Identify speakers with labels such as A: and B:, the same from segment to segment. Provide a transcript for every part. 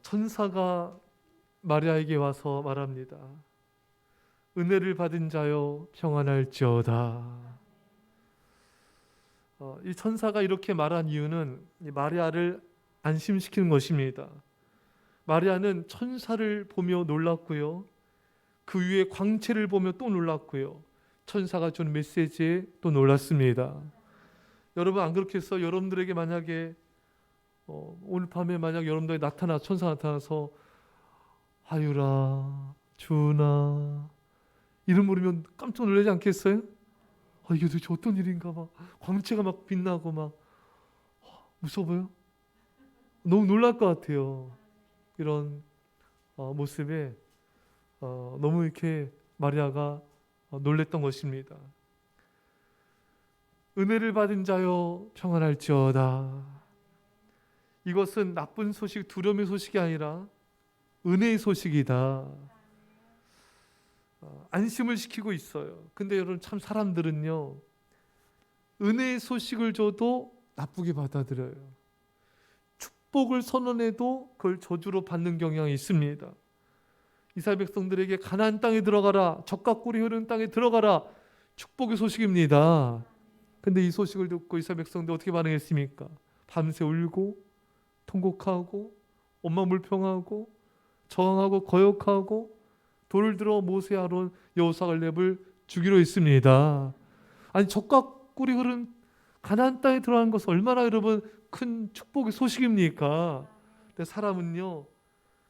A: 천사가 마리아에게 와서 말합니다. 은혜를 받은 자여 평안할지어다. 이 천사가 이렇게 말한 이유는 이 마리아를 안심시키는 것입니다. 마리아는 천사를 보며 놀랐고요. 그 위에 광채를 보며 또 놀랐고요. 천사가 준 메시지에 또 놀랐습니다. 여러분 안 그렇겠어요? 여러분들에게 만약에 오늘 밤에 만약 여러분들에게 천사가 나타나서 하유라, 주나 이름 부르면 깜짝 놀라지 않겠어요? 이게 도대체 어떤 일인가 막 광채가 막 빛나고 막 무서워요? 너무 놀랄 것 같아요. 이런 모습에 너무 이렇게 마리아가 놀랬던 것입니다. 은혜를 받은 자여 평안할지어다. 이것은 나쁜 소식, 두려움의 소식이 아니라 은혜의 소식이다. 안심을 시키고 있어요. 근데 여러분 참 사람들은요, 은혜의 소식을 줘도 나쁘게 받아들여요. 축복을 선언해도 그걸 저주로 받는 경향이 있습니다. 이스라엘 백성들에게 가나안 땅에 들어가라, 젖과 꿀이 흐르는 땅에 들어가라, 축복의 소식입니다. 근데 이 소식을 듣고 이스라엘 백성들 어떻게 반응했습니까? 밤새 울고 통곡하고 온몸 불평하고 저항하고 거역하고 돌을 들어 모세, 아론, 여호수아, 갈렙을 죽이려 했습니다. 아니 젖과 꿀이 흐른 가나안 땅에 들어가는 것은 얼마나 여러분 큰 축복의 소식입니까? 근데 사람은요,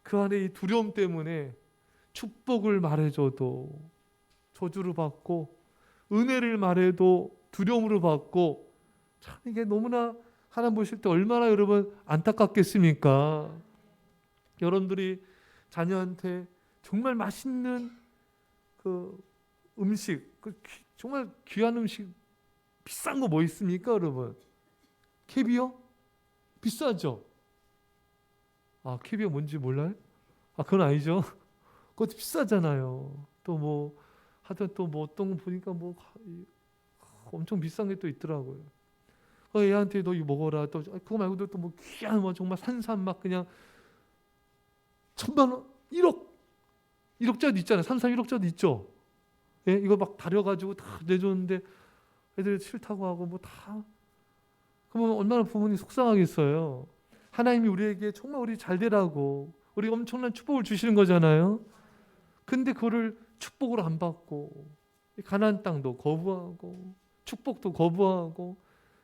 A: 그 안에 이 두려움 때문에 축복을 말해줘도 저주를 받고 은혜를 말해도 두려움으로 받고, 참 이게 너무나 하나님 보실 때 얼마나 여러분 안타깝겠습니까? 여러분들이 자녀한테 정말 맛있는 그 음식, 정말 귀한 음식, 비싼 거 뭐 있습니까, 여러분? 캐비어? 비싸죠? 캐비어 뭔지 몰라요? 그건 아니죠. 그것도 비싸잖아요. 또 뭐 하여튼 또 뭐 어떤 거 보니까 뭐 엄청 비싼 게 또 있더라고요. 얘한테 너 이거 먹어라. 또 그거 말고도 또 뭐 귀한 뭐 정말 산삼 막 그냥 1,000만 원, 1억짜리 있잖아요. 산삼 1억짜리 있죠. 예? 이거 막 다려가지고 다 내줬는데 애들이 싫다고 하고 뭐 다. 그러면 얼마나 부모님이 속상하겠어요. 하나님이 우리에게 정말 우리 잘 되라고 우리가 엄청난 축복을 주시는 거잖아요. 근데 그거를 축복을 안 받고 가나안 땅도 거부하고 축복도 거부하고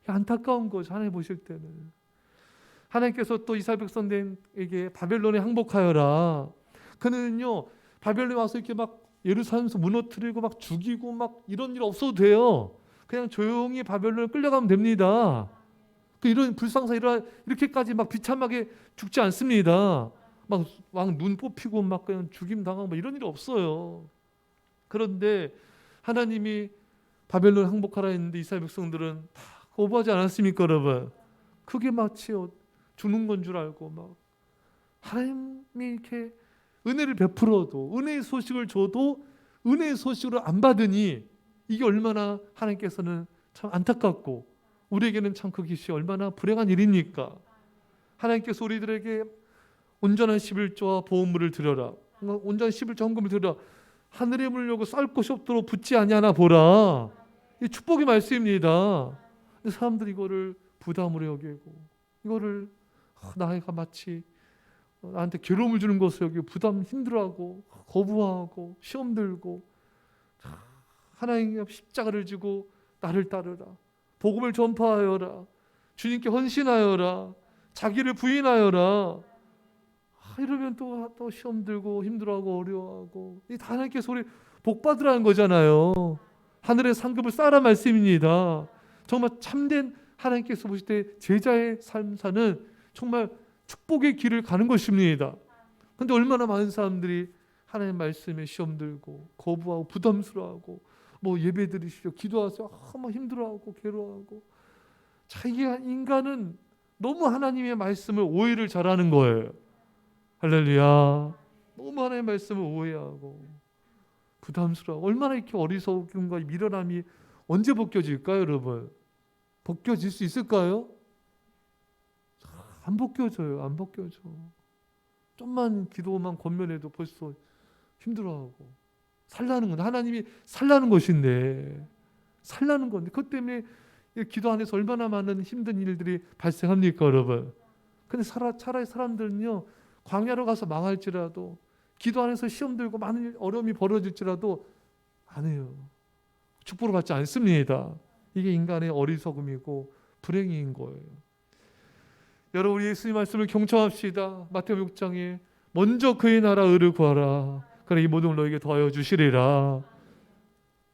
A: 안타까운 거죠. 하나님 보실 때는. 하나님께서 또 이스라엘 백성들에게 바벨론에 항복하여라. 그는요 바벨론에 와서 이렇게 막 예루살렘에서 무너뜨리고 막 죽이고 막 이런 일 없어도 돼요. 그냥 조용히 바벨론에 끌려가면 됩니다. 이런 불상사 이렇게까지 막 비참하게 죽지 않습니다. 막 눈 뽑히고 막 그냥 죽임 당하고 막 이런 일이 없어요. 그런데 하나님이 바벨론 항복하라 했는데 이스라엘 백성들은 다 거부하지 않았습니까, 여러분? 그게 마치 주는 건 줄 알고 막 하나님이 이렇게 은혜를 베풀어도 은혜의 소식을 줘도 은혜의 소식으로 안 받으니 이게 얼마나 하나님께서는 참 안타깝고 우리에게는 참 그것이 얼마나 불행한 일입니까? 하나님께서 우리들에게 온전한 11조와 보험물을 드려라. 온전한 11조 헌금을 드려라. 하늘에 물려고 쌀 것이 없도록 붙지 아니하나 보라. 이 축복의 말씀입니다. 근데 사람들이 이거를 부담으로 여기고 이거를 나이가 마치 나한테 괴로움을 주는 것을 여기고 부담 힘들어하고 거부하고 시험 들고 하나님의 십자가를 지고 나를 따르라. 복음을 전파하여라. 주님께 헌신하여라. 자기를 부인하여라. 이러면 또 시험 들고 힘들어하고 어려워하고 이 하나님께서 우리 복 받으라는 거잖아요. 하늘의 상급을 쌓으라 말씀입니다. 정말 참된 하나님께서 보실 때 제자의 삶 사는 정말 축복의 길을 가는 것입니다. 그런데 얼마나 많은 사람들이 하나님 말씀에 시험 들고 거부하고 부담스러워하고 뭐 예배 드리시죠, 기도하세요, 막 힘들어하고 괴로워하고. 자기가 인간은 너무 하나님의 말씀을 오해를 잘하는 거예요. 할렐루야. 너무 하나님의 말씀을 오해하고 부담스러워. 얼마나 이렇게 어리석음과 미련함이 언제 벗겨질까요, 여러분? 벗겨질 수 있을까요? 안 벗겨져요. 안 벗겨져. 좀만 기도만 권면해도 벌써 힘들어하고. 살라는 건 하나님이 살라는 것인데, 살라는 건데 그것 때문에 기도 안에서 얼마나 많은 힘든 일들이 발생합니까, 여러분? 근데 차라리 사람들은요, 광야로 가서 망할지라도, 기도 안에서 시험 들고 많은 어려움이 벌어질지라도 안 해요. 축복을 받지 않습니다. 이게 인간의 어리석음이고 불행인 거예요. 여러분, 우리 예수님 말씀을 경청합시다. 마태복음 6장에 먼저 그의 나라 의를 구하라. 그래 이 모든 걸 너에게 더하여 주시리라.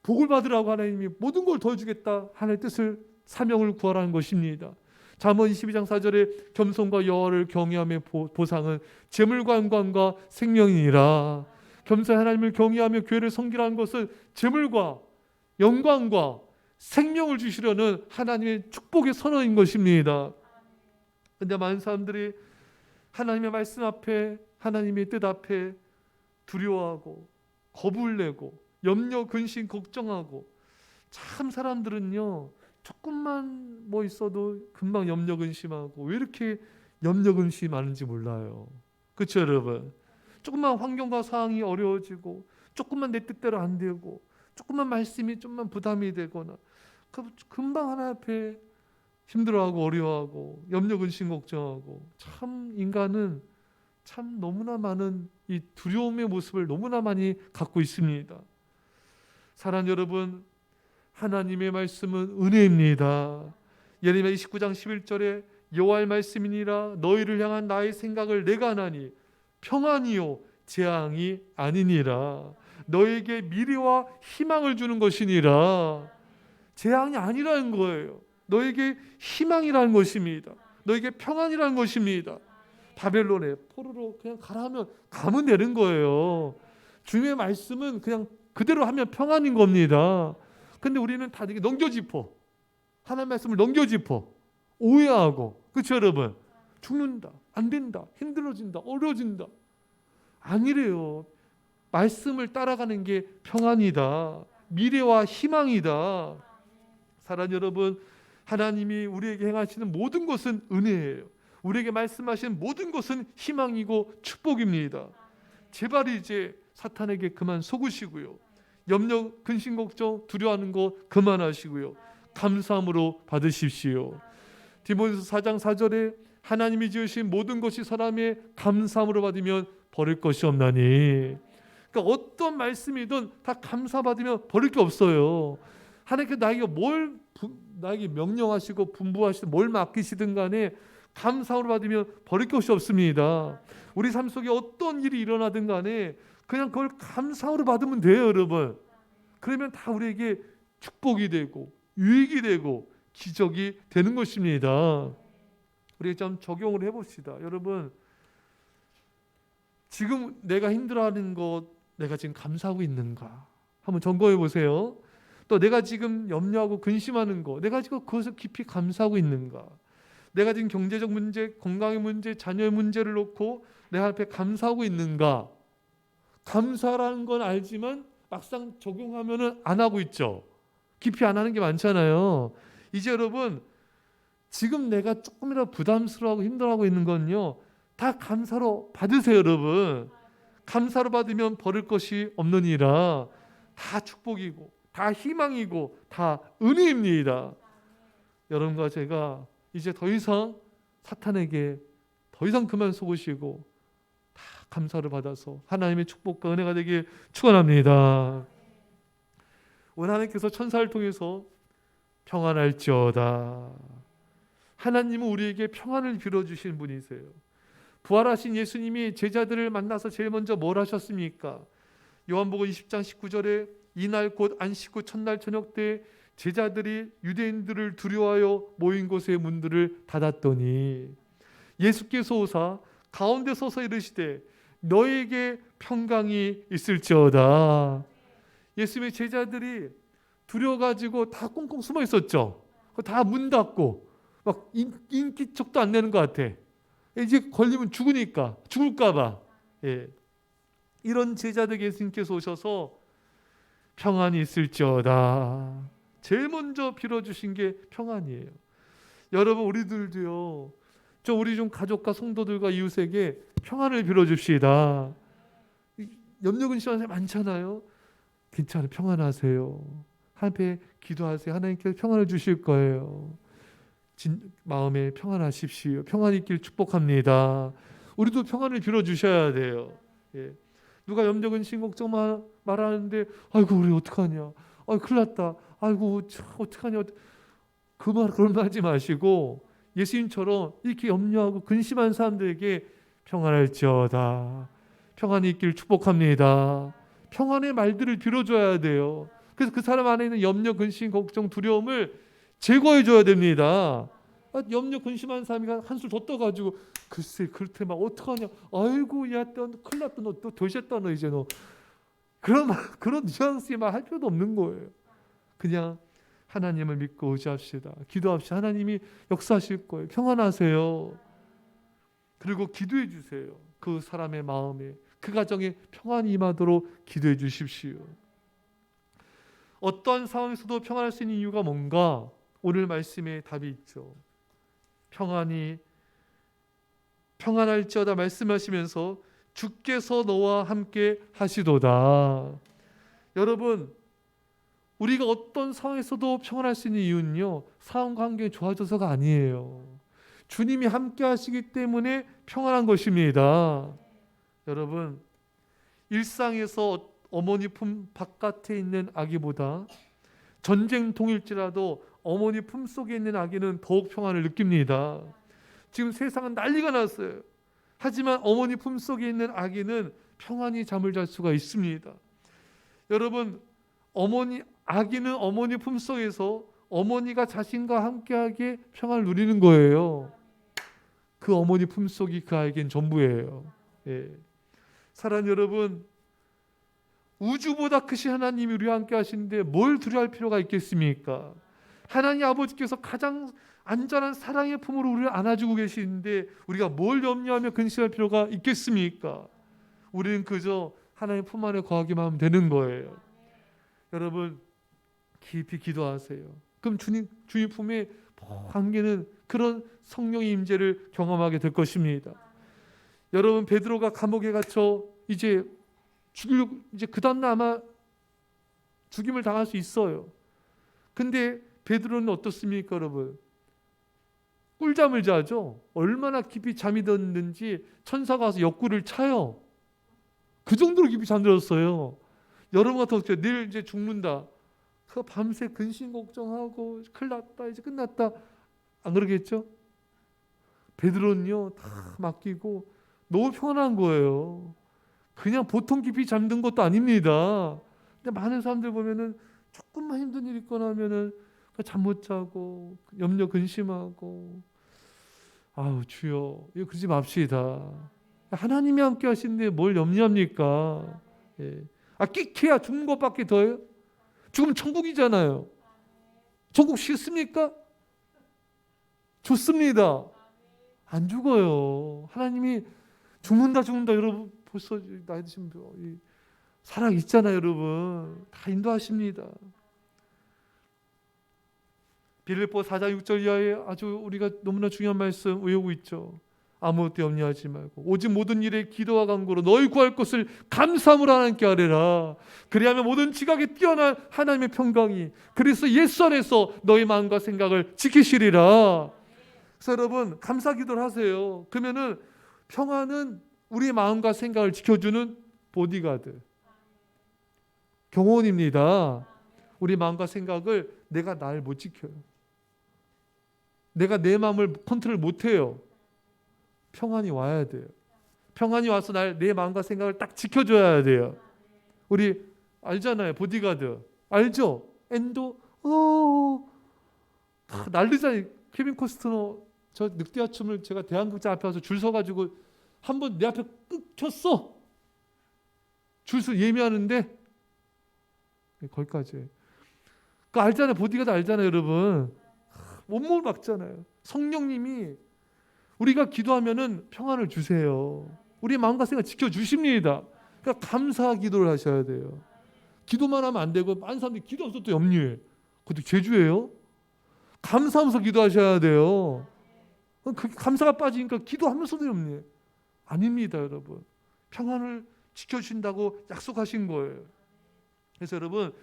A: 복을 받으라고 하나님이 모든 걸 더해주겠다 하나님의 뜻을, 사명을 구하라는 것입니다. 잠언 22장 4절에 겸손과 여호와를 경외함의 보상은 재물과 영광과 생명이니라. 겸손히 하나님을 경외하며 교회를 섬기라는 것은 재물과 영광과 생명을 주시려는 하나님의 축복의 선언인 것입니다. 그런데 많은 사람들이 하나님의 말씀 앞에, 하나님의 뜻 앞에 두려워하고 겁을 내고 염려, 근심, 걱정하고, 참 사람들은요 조금만 뭐 있어도 금방 염려, 근심하고, 왜 이렇게 염려, 근심이 많은지 몰라요. 그렇죠, 여러분? 조금만 환경과 상황이 어려워지고, 조금만 내 뜻대로 안 되고, 조금만 말씀이 좀만 부담이 되거나, 금방 하나 앞에 힘들어하고 어려워하고 염려, 근심, 걱정하고. 참 인간은 참 너무나 많은 이 두려움의 모습을 너무나 많이 갖고 있습니다. 사랑하는 여러분, 하나님의 말씀은 은혜입니다. 예레미야 29장 11절에 여호와의 말씀이니라 너희를 향한 나의 생각을 내가 아나니 평안이요 재앙이 아니니라. 너에게 미래와 희망을 주는 것이니라. 재앙이 아니라는 거예요. 너에게 희망이라는 것입니다. 너에게 평안이라는 것입니다. 바벨론에 포로로 그냥 가라 하면 가면 되는 거예요. 주님의 말씀은 그냥 그대로 하면 평안인 겁니다. 근데 우리는 다 이렇게 넘겨짚어. 하나님의 말씀을 넘겨짚어. 오해하고. 그렇죠, 여러분? 죽는다, 안 된다, 힘들어진다, 어려워진다. 아니래요. 말씀을 따라가는 게 평안이다. 미래와 희망이다. 사랑하는 여러분, 하나님이 우리에게 행하시는 모든 것은 은혜예요. 우리에게 말씀하시는 모든 것은 희망이고 축복입니다. 제발 이제 사탄에게 그만 속으시고요. 염려, 근심, 걱정, 두려워하는 거 그만하시고요. 감사함으로 받으십시오. 디모데후서 4장 4절에 하나님이 지으신 모든 것이 사람의 감사함으로 받으면 버릴 것이 없나니. 그러니까 어떤 말씀이든 다 감사받으면 버릴 게 없어요. 하나님께서 나에게 명령하시고 분부하시든 뭘 맡기시든 간에 감사함으로 받으면 버릴 것이 없습니다. 우리 삶 속에 어떤 일이 일어나든 간에 그냥 그걸 감사함으로 받으면 돼요, 여러분. 그러면 다 우리에게 축복이 되고 유익이 되고 기적이 되는 것입니다. 우리 좀 적용을 해봅시다. 여러분, 지금 내가 힘들어하는 것 내가 지금 감사하고 있는가? 한번 점검해 보세요. 또 내가 지금 염려하고 근심하는 거 내가 지금 그것을 깊이 감사하고 있는가? 내가 지금 경제적 문제, 건강의 문제, 자녀의 문제를 놓고 내 앞에 감사하고 있는가? 감사라는 건 알지만 막상 적용하면은 안 하고 있죠. 깊이 안 하는 게 많잖아요. 이제 여러분, 지금 내가 조금이라도 부담스러워하고 힘들어하고 있는 건요, 다 감사로 받으세요, 여러분. 감사로 받으면 버릴 것이 없느니라. 다 축복이고 다 희망이고 다 은혜입니다. 여러분과 제가 이제 더 이상 사탄에게 더 이상 그만 속으시고 다 감사를 받아서 하나님의 축복과 은혜가 되길 축원합니다. 오늘 하나님께서 천사를 통해서 평안할지어다. 하나님은 우리에게 평안을 빌어주신 분이세요. 부활하신 예수님이 제자들을 만나서 제일 먼저 뭘 하셨습니까? 요한복음 20장 19절에 이날 곧 안식 후 첫날 저녁 때 제자들이 유대인들을 두려워하여 모인 곳의 문들을 닫았더니 예수께서 오사 가운데 서서 이르시되 너에게 평강이 있을지어다. 예수님의 제자들이 두려워가지고 다 꽁꽁 숨어 있었죠. 다 문 닫고 막 인기척도 안 내는 것 같아. 이제 걸리면 죽을까 봐. 예. 이런 제자들 예수님께서 오셔서 평안이 있을지어다. 제일 먼저 빌어주신 게 평안이에요. 여러분, 우리들도요, 우리 좀 가족과 성도들과 이웃에게 평안을 빌어줍시다. 염려근심하는 사람 많잖아요. 괜찮아요. 평안하세요. 하나님께 기도하세요. 하나님께 평안을 주실 거예요. 마음에 평안하십시오. 평안 있길 축복합니다. 우리도 평안을 빌어주셔야 돼요. 예. 누가 염려근심 걱정 말하는데 아이고 우리 어떡하냐. 아이고 큰일 났다. 아이고 어떡하냐. 그런 말 하지 마시고 예수님처럼 이렇게 염려하고 근심한 사람들에게 평안할지어다. 평안이 있길 축복합니다. 평안의 말들을 빌어줘야 돼요. 그래서 그 사람 안에 있는 염려, 근심, 걱정, 두려움을 제거해줘야 됩니다. 염려, 근심한 사람이 한술 더 떠가지고 글쎄 그렇대 막 어떡하냐. 아이고 야 너 큰일 났다. 너 되셨다 너 이제 너. 그런 뉘앙스에 막 할 필요도 없는 거예요. 그냥 하나님을 믿고 의지합시다. 기도합시다. 하나님이 역사하실 거예요. 평안하세요. 그리고 기도해 주세요. 그 사람의 마음에 그 가정에 평안이 임하도록 기도해 주십시오. 어떠한 상황에서도 평안할 수 있는 이유가 뭔가? 오늘 말씀에 답이 있죠. 평안할지어다 말씀하시면서 주께서 너와 함께 하시도다. 여러분, 우리가 어떤 상황에서도 평안할 수 있는 이유는요, 상황과 환경이 좋아져서가 아니에요. 주님이 함께 하시기 때문에 평안한 것입니다. 여러분, 일상에서 어머니 품 바깥에 있는 아기보다 전쟁통일지라도 어머니 품 속에 있는 아기는 더욱 평안을 느낍니다. 지금 세상은 난리가 났어요. 하지만 어머니 품 속에 있는 아기는 평안히 잠을 잘 수가 있습니다. 여러분, 아기는 어머니 품 속에서 어머니가 자신과 함께하게 평안을 누리는 거예요. 그 어머니 품 속이 그 아이에겐 전부예요. 예. 사랑하는 여러분, 우주보다 크신 하나님이 우리와 함께 하시는데 뭘 두려워할 필요가 있겠습니까? 하나님 아버지께서 가장 안전한 사랑의 품으로 우리를 안아주고 계시는데 우리가 뭘 염려하며 근심할 필요가 있겠습니까? 우리는 그저 하나님 품 안에 거하기만 하면 되는 거예요. 여러분, 깊이 기도하세요. 그럼 주님 품에 관계는 그런 성령의 임재를 경험하게 될 것입니다. 여러분, 베드로가 감옥에 갇혀 이제 그 다음날 아마 죽임을 당할 수 있어요. 근데 베드로는 어떻습니까, 여러분? 꿀잠을 자죠. 얼마나 깊이 잠이 들었는지 천사가 와서 옆구리를 차요. 그 정도로 깊이 잠들었어요. 여러분 같은 경우 내일 이제 죽는다. 그 밤새 근심 걱정하고 큰일 났다, 이제 끝났다. 안 그러겠죠? 베드로는요 다 맡기고 너무 편한 거예요. 그냥 보통 깊이 잠든 것도 아닙니다. 근데 많은 사람들 보면은 조금만 힘든 일 있거나 하면은 잠 못 자고 염려 근심하고 아우 주여 이거 그러지 맙시다. 하나님이 함께 하시는데 뭘 염려합니까? 예. 끼케야 죽는 것밖에 더해요? 죽으면 천국이잖아요. 천국 싫습니까? 좋습니다. 안 죽어요. 하나님이 죽는다 여러분 벌써 나이 드신 분 살아 있잖아요. 여러분 다 인도하십니다. 빌립보 4장 6절 이하에 아주 우리가 너무나 중요한 말씀 외우고 있죠. 아무것도 염려하지 말고 오직 모든 일에 기도와 간구로 너희 구할 것을 감사함으로 하나님께 아뢰라. 그리하면 모든 지각에 뛰어난 하나님의 평강이 그리스도 예수 안에서 너희 마음과 생각을 지키시리라. 그래서 여러분 감사 기도를 하세요. 그러면은 평안은 우리의 마음과 생각을 지켜주는 보디가드, 경호원입니다. 우리 마음과 생각을 내가 날 못 지켜요. 내가 내 마음을 컨트롤 못해요. 평안이 와야 돼요. 평안이 와서 내 마음과 생각을 딱 지켜줘야 돼요. 우리 알잖아요. 보디가드 알죠? 엔도 난리잖아요. 케빈 코스트너 저 늑대와 춤을 제가 대한극장 앞에 와서 줄 서가지고 한번 내 앞에 끊겼어. 줄서 예매하는데 거기까지. 그 알잖아요. 보디가드 알잖아요, 여러분. 온몸을 막잖아요. 성령님이 우리가 기도하면은 평안을 주세요. 우리 마음과 생각 지켜주십니다. 그러니까 감사 기도를 하셔야 돼요. 기도만 하면 안 되고 많은 사람들이 기도하면서 또 염려해. 그것도 죄주예요. 감사하면서 기도하셔야 돼요. 그 감사가 빠지니까 기도하면서도 염려해요. 아닙니다, 여러분. 평안을 지켜주신다고 약속하신 거예요. 그래서 여러분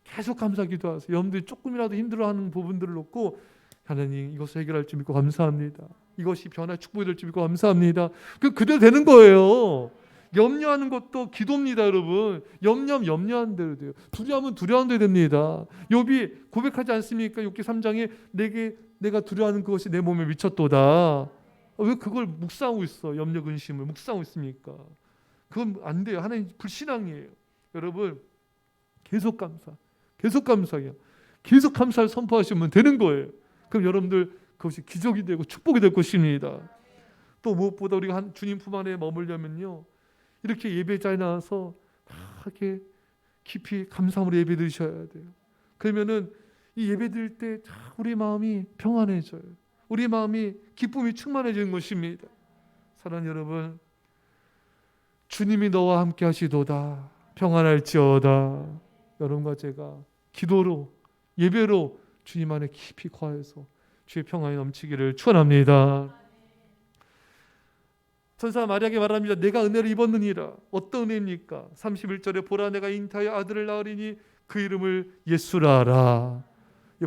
A: 계속 감사 기도하세요. 여러분들이 조금이라도 힘들어하는 부분들을 놓고 하나님 이것을 해결할 줄 믿고 감사합니다. 이것이 변화의 축복이 될 줄 믿고 감사합니다. 그대로 되는 거예요. 염려하는 것도 기도입니다, 여러분. 염려한 대로 돼요. 두려워하면 두려워한 대로 됩니다. 욥이 고백하지 않습니까? 욥기 3장에 내가 두려워하는 그것이 내 몸에 미쳤도다. 왜 그걸 묵상하고 있어? 염려 근심을 묵상하고 있습니까? 그건 안 돼요. 하나님 불신앙이에요. 여러분 계속 감사해요. 계속 감사를 선포하시면 되는 거예요. 그럼 여러분들 그것이 기적이 되고 축복이 될 것입니다. 또 무엇보다 우리가 주님 품 안에 머물려면요, 이렇게 예배자에 나와서 이렇게 깊이 감사함으로 예배 드리셔야 돼요. 그러면은 이 예배 드릴 때 우리 마음이 평안해져요. 우리 마음이 기쁨이 충만해지는 것입니다. 사랑하는 여러분, 주님이 너와 함께 하시도다 평안할지어다. 여러분과 제가 기도로 예배로 주님 안에 깊이 거해서 주의 평안이 넘치기를 축원합니다. 천사 마리아에게 말합니다. 내가 은혜를 입었느니라. 어떤 은혜입니까? 31절에 보라 내가 잉타하여 아들을 낳으리니 그 이름을 예수라 하라.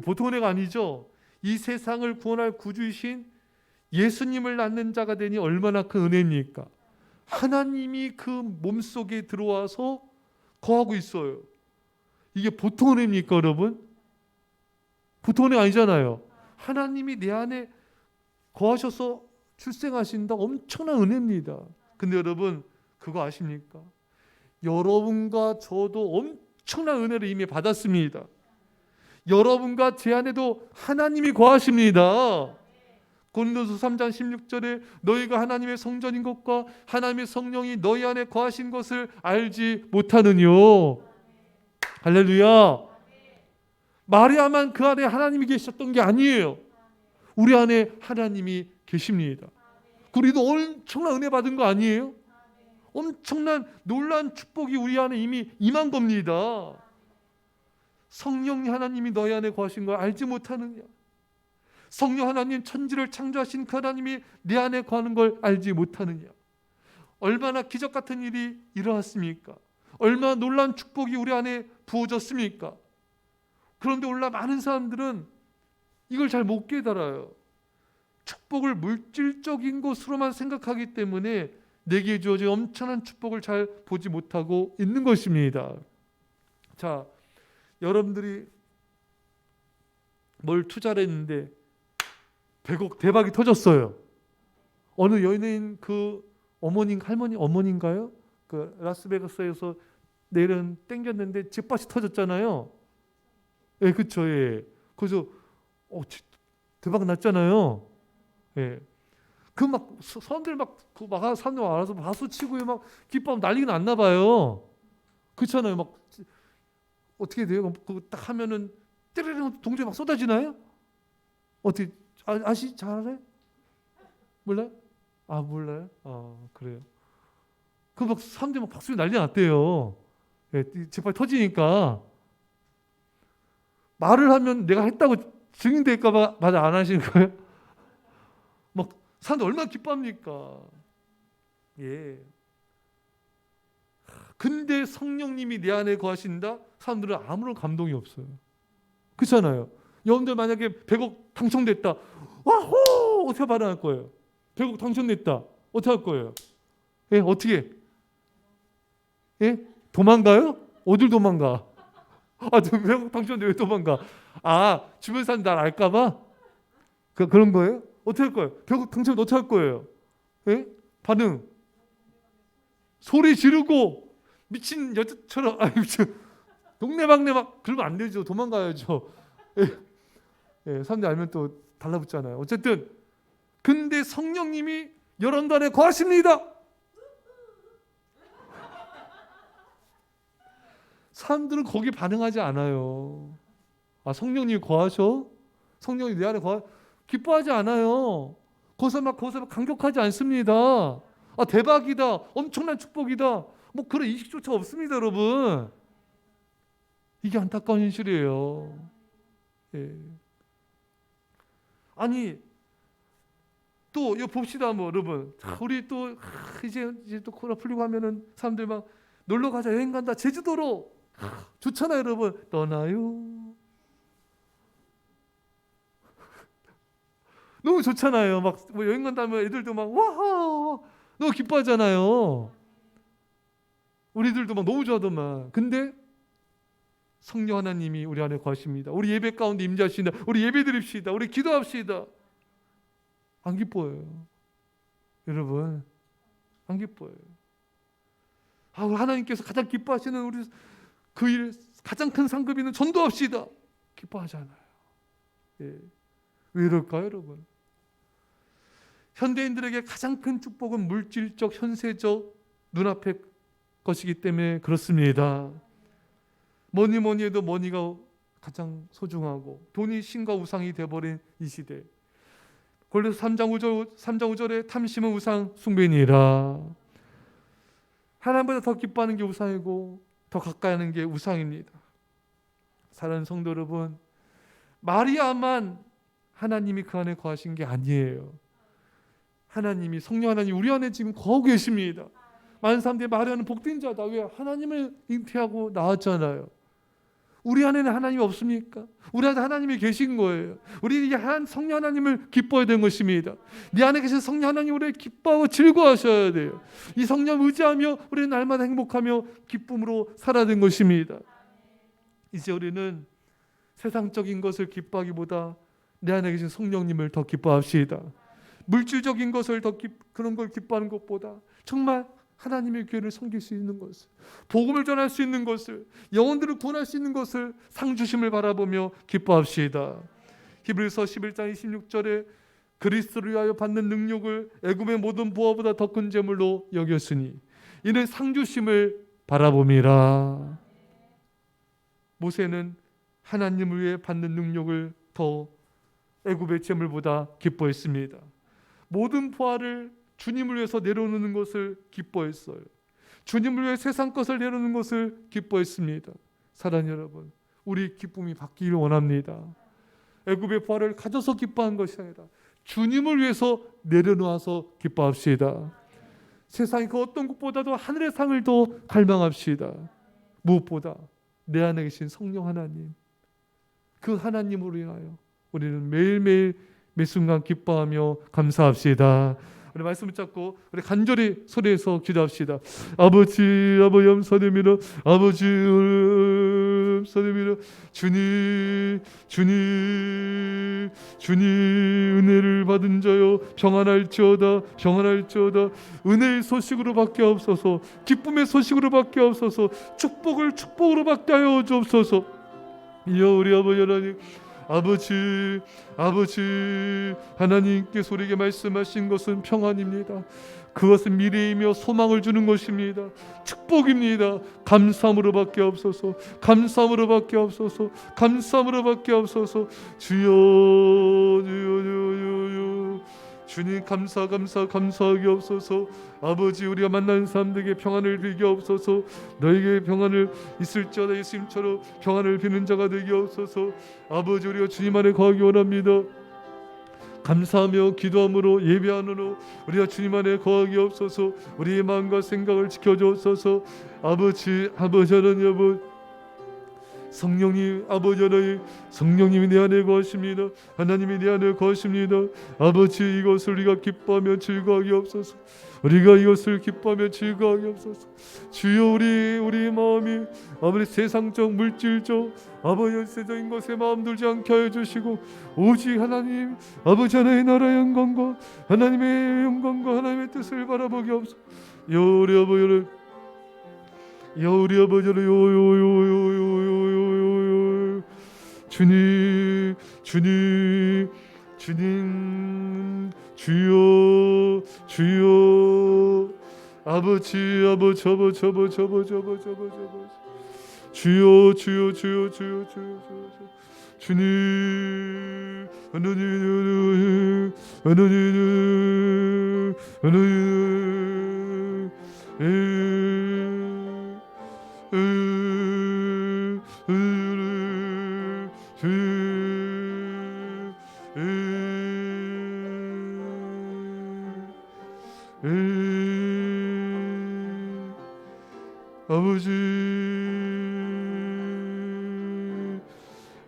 A: 보통 은혜가 아니죠. 이 세상을 구원할 구주이신 예수님을 낳는 자가 되니 얼마나 큰 은혜입니까? 하나님이 그 몸속에 들어와서 거하고 있어요. 이게 보통 은혜입니까, 여러분? 보통 은혜가 아니잖아요. 하나님이 내 안에 거하셔서 출생하신다. 엄청난 은혜입니다. 근데 여러분 그거 아십니까? 여러분과 저도 엄청난 은혜를 이미 받았습니다. 여러분과 제 안에도 하나님이 거하십니다. 고린도서 3장 16절에 너희가 하나님의 성전인 것과 하나님의 성령이 너희 안에 거하신 것을 알지 못하느뇨. 할렐루야. 마리아만 그 안에 하나님이 계셨던 게 아니에요. 우리 안에 하나님이 계십니다. 우리도 엄청난 은혜 받은 거 아니에요? 엄청난 놀라운 축복이 우리 안에 이미 임한 겁니다. 성령 하나님이 너희 안에 거하신 걸 알지 못하느냐? 성령 하나님 천지를 창조하신 그 하나님이 내 안에 거하는 걸 알지 못하느냐? 얼마나 기적 같은 일이 일어났습니까? 얼마나 놀라운 축복이 우리 안에 부어졌습니까? 그런데 오늘날 많은 사람들은 이걸 잘 못 깨달아요. 축복을 물질적인 것으로만 생각하기 때문에 내게 주어진 엄청난 축복을 잘 보지 못하고 있는 것입니다. 자, 여러분들이 뭘 투자를 했는데 100억 대박이 터졌어요. 어느 연예인 그 어머니인가요? 그 라스베가스에서 내일은 땡겼는데 집밭이 터졌잖아요. 예, 그렇죠. 예. 그래서 대박 났잖아요. 예. 그 막 사람들 사람들 알아서 박수 치고 막 기뻐하면 난리가 났나 봐요. 그렇잖아요. 막 어떻게 돼요? 그거 딱 하면은 때리는 동전이 막 쏟아지나요? 어떻게 잘해? 몰라요? 몰라요? 그래요. 그 막 사람들이 막 박수 난리 났대요. 예, 재판이 터지니까 말을 하면 내가 했다고 증인될까 봐 맞아 안 하시는 거예요? 막 사람들 얼마나 기뻐합니까? 예. 근데 성령님이 내 안에 거하신다? 사람들은 아무런 감동이 없어요. 그렇잖아요. 여러분들 만약에 100억 당첨됐다. 와호! 어떻게 반응할 거예요? 100억 당첨됐다. 어떻게 할 거예요? 예, 어떻게? 예? 도망가요? 어딜 도망가? 100억 당첨돼 왜 도망가? 주변 사람 날 알까 봐? 그런 거예요? 어떻게 할 거예요? 100억 당첨 어떻게 할 거예요? 예? 반응. 소리 지르고 미친 여자처럼 동네방네 막 그러면 안 되죠. 도망가야죠. 예. 예, 사람들이 알면 또 달라붙잖아요. 어쨌든 근데 성령님이 여러분 안에 거하십니다. 사람들은 거기 반응하지 않아요. 성령님이 거하셔? 성령이 내 안에 기뻐하지 않아요. 거기서 막 감격하지 않습니다. 대박이다. 엄청난 축복이다. 뭐 그런 인식조차 없습니다, 여러분. 이게 안타까운 현실이에요. 예. 또 이거 봅시다, 뭐 여러분. 자, 우리 또 이제 또 코로나 풀리고 하면은 사람들 막 놀러 가자, 여행 간다, 제주도로. 좋잖아요, 여러분. 떠나요. 너무 좋잖아요. 막 뭐 여행 간다면 애들도 막 와하 너무 기뻐하잖아요. 우리들도 막 너무 좋아하더만. 근데 성령 하나님이 우리 안에 거하십니다. 우리 예배 가운데 임재하신다. 우리 예배 드립시다. 우리 기도합시다. 안 기뻐요, 여러분. 안 기뻐요. 하나님께서 가장 기뻐하시는 우리 그 일 가장 큰 상급이는 전도합시다. 기뻐하잖아요. 예. 왜 이럴까요, 여러분? 현대인들에게 가장 큰 축복은 물질적, 현세적, 눈앞의 것이기 때문에 그렇습니다. 뭐니 해도 머니가 가장 소중하고 돈이 신과 우상이 되어버린 이 시대. 골로새 3장 5절에 탐심은 우상 숭배니라. 하나님보다 더 기뻐하는 게 우상이고 더 가까이 하는 게 우상입니다. 사랑하는 성도 여러분, 마리아만 하나님이 그 안에 거하신 게 아니에요. 하나님이, 성령 하나님 우리 안에 지금 거하고 계십니다. 많은 사람들이 마리아는 복된 자다. 왜? 하나님을 잉태하고 낳았잖아요. 우리 안에는 하나님이 없습니까? 우리 안에 하나님이 계신 거예요. 우리 성령 하나님을 기뻐해야 되는 것입니다. 네 안에 계신 성령 하나님 우리 기뻐하고 즐거워하셔야 돼요. 이 성령 의지하며 우리는 날마다 행복하며 기쁨으로 살아야 되는 것입니다. 이제 우리는 세상적인 것을 기뻐하기보다 내 안에 계신 성령님을 더 기뻐합시다. 물질적인 것을 그런 걸 기뻐하는 것보다 정말 하나님의 교회를 섬길 수 있는 것을, 복음을 전할 수 있는 것을, 영혼들을 구원할 수 있는 것을, 상 주심을 바라보며 기뻐합시다. 히브리서 11장 26절에 그리스도를 위하여 받는 능력을 애굽의 모든 보화보다 더 큰 재물로 여겼으니 이는 상 주심을 바라봄이라. 모세는 하나님을 위해 받는 능력을 더 애굽의 재물보다 기뻐했습니다. 모든 보화를 주님을 위해서 내려놓는 것을 기뻐했어요. 주님을 위해 세상 것을 내려놓는 것을 기뻐했습니다. 사랑하는 여러분, 우리 기쁨이 바뀌기를 원합니다. 애굽의 보화를 가져서 기뻐한 것이 아니라 주님을 위해서 내려놓아서 기뻐합시다. 세상의 그 어떤 것보다도 하늘의 상을 더 갈망합시다. 무엇보다 내 안에 계신 성령 하나님, 그 하나님으로 인하여 우리는 매일매일 매 순간 기뻐하며 감사합시다. 우리 말씀 붙잡고 우리 간절히 소리에서 기도합시다. 아버지 감사드립니다. 아버지 감사드립니다. 주님 은혜를 받은 자여 평안할지어다. 은혜의 소식으로 밖에 없어서, 기쁨의 소식으로 밖에 없어서, 축복으로 밖에 하여 주옵소서. 이여 우리 아버지 하나님, 아버지 하나님께서 우리에게 말씀하신 것은 평안입니다. 그것은 미래이며 소망을 주는 것입니다. 축복입니다. 감사함으로밖에 없어서. 주여 주님 감사하게 없어서. 아버지, 우리가 만나는 사람들에게 평안을 빌게 없어서. 너에게 평안을 있을지어다 예수님처럼 평안을 비는 자가 되게 없어서. 아버지, 우리가 주님 안에 거하기 원합니다. 감사하며 기도함으로 예배하노로 우리가 주님 안에 거하기 없어서. 우리의 마음과 생각을 지켜주옵소서. 아버지 하나님, 성령님, 아버지 하나님, 성령님이 내 안에 거하십니다. 하나님이 내 안에 거하십니다. 아버지, 이것을 우리가 기뻐하며 즐거워하게 없소서. 주여, 우리 마음이 아버지 세상적, 물질적, 아버지 연세적인 것에 마음 들지 않게 하여 주시고, 오직 하나님, 아버지 하나님의 나라의 영광과 하나님의 뜻을 바라보게 없소서. 우리 아버지를 주님, 주여, 아버지, 주여, 주님, 아버지,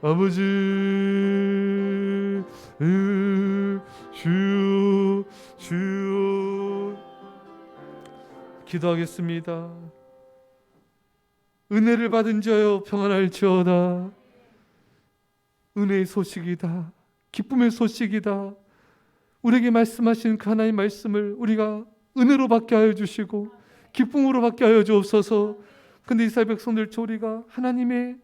A: 아버지, 주여, 주여. 기도하겠습니다. 은혜를 받은 자여 평안할지어다. 은혜의 소식이다. 기쁨의 소식이다. 우리에게 말씀하신 그 하나님의 말씀을 우리가 은혜로 받게 하여 주시고 기쁨으로 받게 하여 주옵소서. 근데 이스라엘 백성들처럼 우리가 하나님의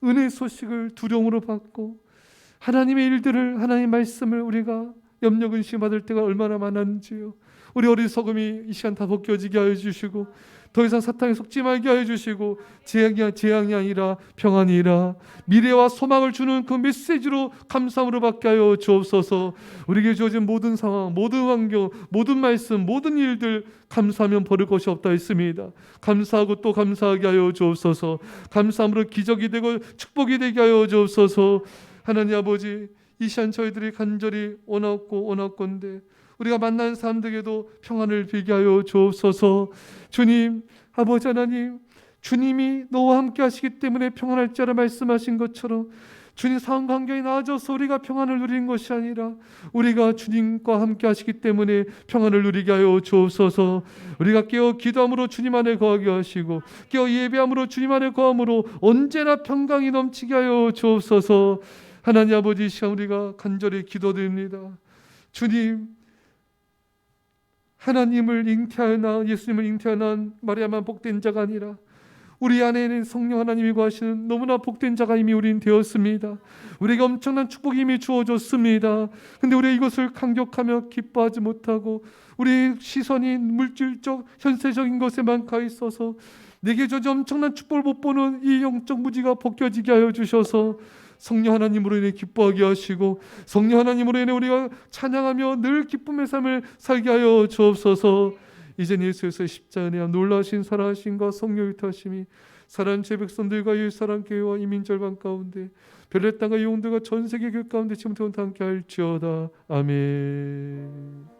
A: 은혜의 소식을 두려움으로 받고 하나님의 일들을, 하나님의 말씀을 우리가 염려 근심받을 때가 얼마나 많았는지요. 우리 어리석음이 이 시간 다 벗겨지게 하여 주시고 더 이상 사탄에 속지 말게 하여 주시고 재앙이 아니라 평안이라 미래와 소망을 주는 그 메시지로 감사함으로 받게 하여 주옵소서. 우리에게 주어진 모든 상황, 모든 환경, 모든 말씀, 모든 일들 감사하면 버릴 것이 없다 했습니다. 감사하고 또 감사하게 하여 주옵소서. 감사함으로 기적이 되고 축복이 되게 하여 주옵소서. 하나님 아버지, 이 시간 저희들이 간절히 원하건대 우리가 만난 사람들에게도 평안을 빌게 하여 주옵소서. 주님, 아버지 하나님, 주님이 너와 함께 하시기 때문에 평안할 자라 말씀하신 것처럼 주님 상황 관계에 나아져서 우리가 평안을 누리는 것이 아니라 우리가 주님과 함께 하시기 때문에 평안을 누리게 하여 주옵소서. 우리가 깨어 기도함으로 주님 안에 거하게 하시고 깨어 예배함으로 주님 안에 거함으로 언제나 평강이 넘치게 하여 주옵소서. 하나님 아버지, 이 시간 우리가 간절히 기도드립니다. 주님, 하나님을 잉태하여 예수님을 잉태하여 마리아만 복된 자가 아니라 우리 안에는 성령 하나님이 거하시는 너무나 복된 자가 이미 우리는 되었습니다. 우리에게 엄청난 축복이 이미 주어졌습니다. 근데 우리가 이것을 감격하며 기뻐하지 못하고 우리의 시선이 물질적 현세적인 것에만 가 있어서 내게 주어진 엄청난 축복을 못 보는 이 영적 무지가 벗겨지게 하여 주셔서 성령 하나님으로 인해 기뻐하게 하시고 성령 하나님으로 인해 우리가 찬양하며 늘 기쁨의 삶을 살게 하여 주옵소서. 이제 예수의 십자가 은혜와 놀라신 살아하심과 성령의 윗하심이 사랑하는 제 백성들과 예루살렘 교회와 이민절반 가운데 별의 땅과 영혼들과 전 세계 교회 가운데 지금부터 함께 할지어다. 아멘.